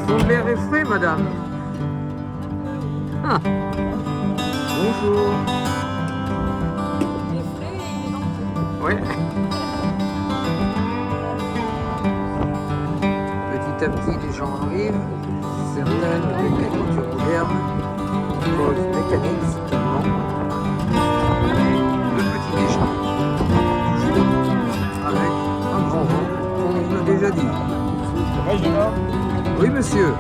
Son verre est frais, madame. Ah. Bonjour. Il est frais et il est gentil. Oui. Petit à petit, les gens arrivent. Certaines avec des voitures modernes, cause mécanique certainement. Et le petit déjeuner, toujours avec un grand vent, comme on l'a déjà dit. Oui, monsieur.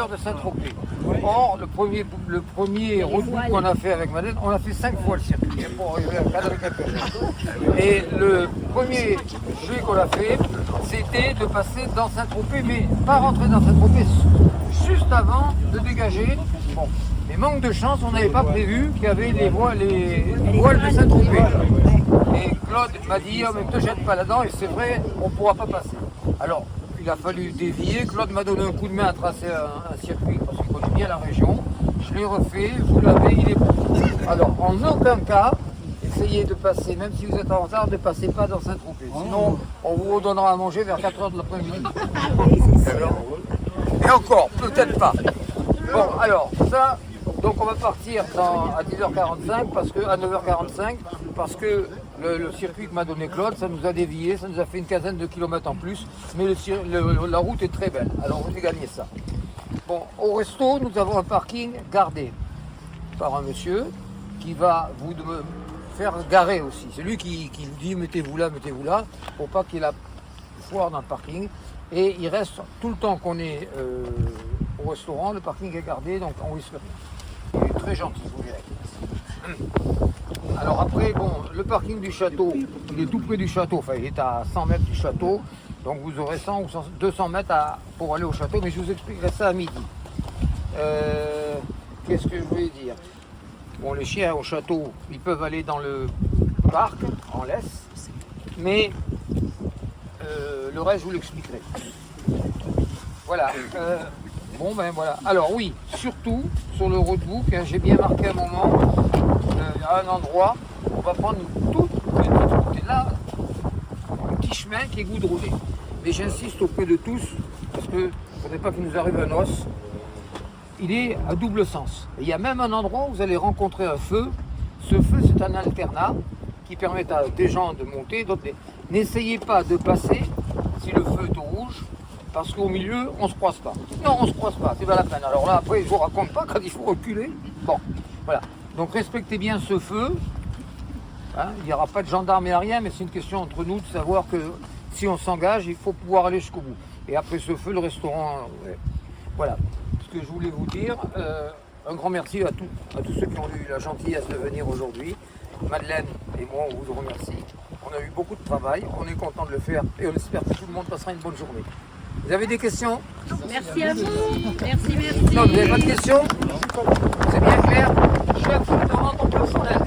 De Saint-Tropez. Or, le premier roadbook qu'on a fait avec Madeleine, on a fait 5 fois le circuit pour arriver à cadrer quelque chose. Et le premier jeu qu'on a fait, c'était de passer dans Saint-Tropez, mais pas rentrer dans Saint-Tropez, juste avant de dégager. Bon, mais manque de chance, on n'avait pas prévu qu'il y avait les voiles de Saint-Tropez. Et Claude m'a dit, oh, mais ne te jette pas là-dedans, et c'est vrai, on ne pourra pas passer. Alors, il a fallu dévier. Claude m'a donné un coup de main à tracer un circuit parce qu'il connaît bien la région. Je l'ai refait, vous l'avez, il est bon. Alors, en aucun cas, essayez de passer, même si vous êtes en retard, ne passez pas dans Saint-Tropez. Sinon, on vous redonnera à manger vers 4h de l'après-midi. Et encore, peut-être pas. Bon, alors, ça, donc on va partir à 10h45, à 9h45, parce que le circuit que m'a donné Claude, ça nous a dévié, ça nous a fait une quinzaine de kilomètres en plus, mais la route est très belle, alors on fait gagner ça. Bon, au resto, nous avons un parking gardé par un monsieur qui va vous faire garer aussi. C'est lui qui dit mettez-vous là, pour pas qu'il y ait la foire dans le parking. Et il reste tout le temps qu'on est au restaurant, le parking est gardé, donc on risque rien. Il est très gentil, vous verrez. Alors après, bon, le parking du château, il est tout près du château, enfin il est à 100 mètres du château, donc vous aurez 100 ou 200 mètres pour aller au château, mais je vous expliquerai ça à midi. Qu'est-ce que je voulais dire? Bon, les chiens au château, ils peuvent aller dans le parc, en laisse, mais le reste, je vous l'expliquerai. Voilà. Bon, ben voilà. Alors oui, surtout, sur le roadbook, hein, j'ai bien marqué un moment, à un endroit, on va prendre une toute petite route. Et là, un petit chemin qui est goudronné. Mais j'insiste auprès de tous, parce qu'il ne faudrait pas qu'il nous arrive un os. Il est à double sens. Et il y a même un endroit où vous allez rencontrer un feu. Ce feu, c'est un alternat qui permet à des gens de monter, d'autres. N'essayez pas de passer si le feu est au rouge, parce qu'au milieu, on ne se croise pas. Non, on ne se croise pas, c'est pas la peine. Alors là, après, je ne vous raconte pas quand il faut reculer. Bon, voilà. Donc respectez bien ce feu. Hein, il n'y aura pas de gendarme et rien, mais c'est une question entre nous de savoir que si on s'engage, il faut pouvoir aller jusqu'au bout. Et après ce feu, le restaurant... ouais. Voilà ce que je voulais vous dire. Un grand merci à tous ceux qui ont eu la gentillesse de venir aujourd'hui. Madeleine et moi, on vous remercie. On a eu beaucoup de travail, on est content de le faire et on espère que tout le monde passera une bonne journée. Vous avez des questions? Merci à vous. Merci. Non, vous n'avez pas de questions? C'est bien clair? Je suis absolument ton personnel.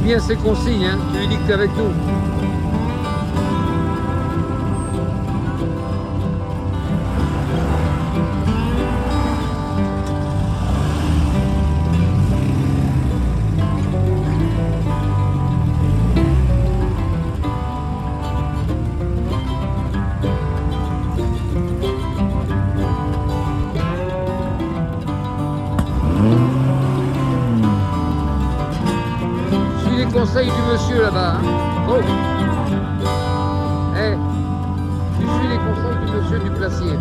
bien ses consignes, hein. Tu lui dis que tu es avec nous. Suis les conseils du monsieur là-bas. Hein. Oh. Eh, tu suis les conseils du monsieur du Placier.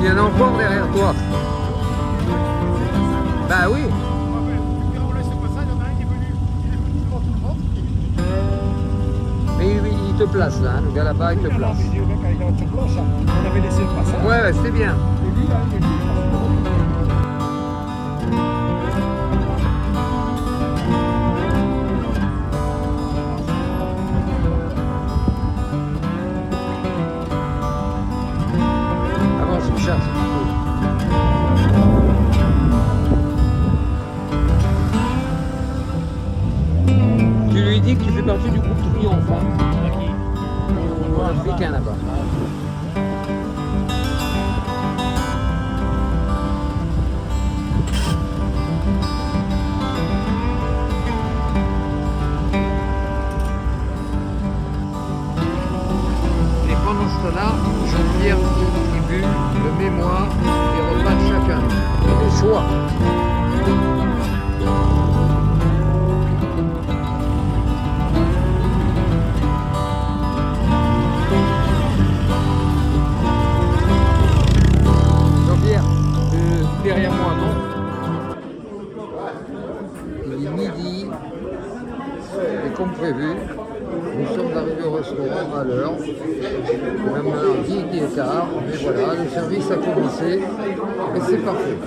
Il y en a encore derrière toi. Bah oui. Mais il te place là, hein. Le gars là-bas il te place. On avait laissé le passage. Ouais, c'est bien. Et lui, là, il est venu. Avance Richard, s'il te plaît. Tu lui dis que tu fais partie du groupe Triomphe. Hein. Africain là-bas. Et pendant ce temps-là, Jean-Pierre distribue le mémoire des repas de chacun, des choix. Jean-Pierre, derrière moi, non? Il est midi, et comme prévu, nous sommes arrivés au restaurant à l'heure, même à 10 et quart, mais voilà, le service a commencé et c'est parfait.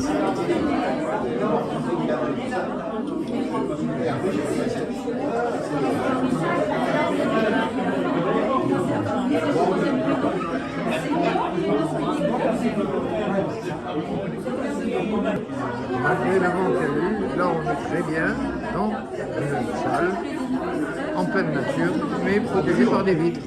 Malgré le vent qu'il y a eu, là on est très bien dans une salle, en pleine nature, mais protégée par des vitres.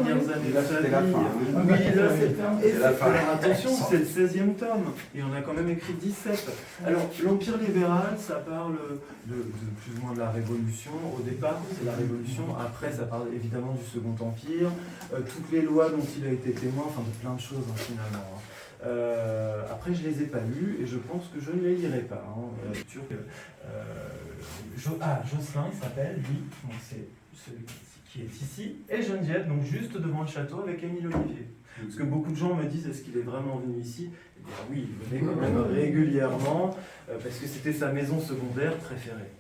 dernières années Là, de sa c'était la vie. fin. Oui, là c'était un... Et C'est la fin. alors, attention, c'est le 16e tome, et on a quand même écrit 17. Alors, l'Empire libéral, ça parle de plus ou moins de la Révolution. Au départ, c'est la Révolution. Après, ça parle évidemment du Second Empire, toutes les lois dont il a été témoin, enfin de plein de choses finalement. Après, je les ai pas lus et je pense que je ne les lirai pas. Jocelyn, il s'appelle, lui, c'est celui qui est ici, et Geneviève, donc juste devant le château avec Émile Olivier. Parce que beaucoup de gens me disent, est-ce qu'il est vraiment venu ici? Eh bien oui, il venait quand même régulièrement, parce que c'était sa maison secondaire préférée.